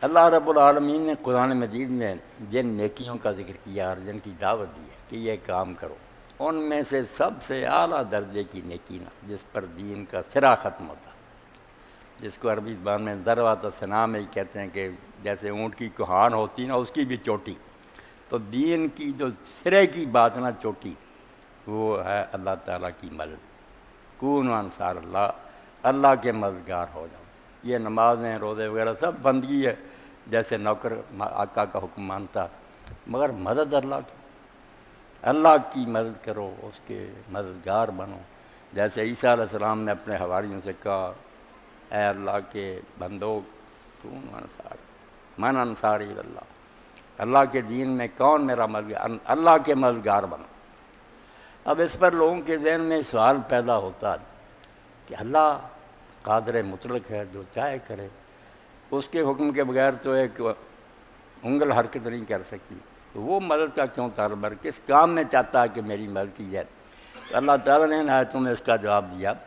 اللہ رب العالمین نے قرآن مجید میں جن نیکیوں کا ذکر کیا اور جن کی دعوت دی ہے کہ یہ کام کرو، ان میں سے سب سے اعلیٰ درجے کی نیکی نا جس پر دین کا سرا ختم ہوتا ہے، جس کو عربی زبان میں ذروۃ الصلوۃ میں ہی کہتے ہیں کہ جیسے اونٹ کی کوہان ہوتی نا اس کی بھی چوٹی، تو دین کی جو سرے کی بات نا چوٹی، وہ ہے اللہ تعالیٰ کی مدد۔ کون انصار اللہ، اللہ کے مددگار ہو جاؤ۔ یہ نمازیں روزے وغیرہ سب بندگی ہے، جیسے نوکر آقا کا حکم مانتا، مگر مدد اللہ کی، اللہ کی مدد کرو، اس کے مددگار بنو۔ جیسے عیسیٰ علیہ السلام نے اپنے حواریوں سے کہا، اے اللہ کے بندو، کون انصار، من انصاری اللہ، اللہ کے دین میں کون میرا مددگار، اللہ کے مددگار بنو۔ اب اس پر لوگوں کے ذہن میں سوال پیدا ہوتا ہے کہ اللہ قادر مطلق ہے، جو چاہے کرے، اس کے حکم کے بغیر تو ایک انگل حرکت نہیں کر سکتی، تو وہ مدد کا کیوں طالب ہے، کس کام میں چاہتا ہے کہ میری مدد کی جائے؟ تو اللہ تعالیٰ نے آیتوں میں اس کا جواب دیا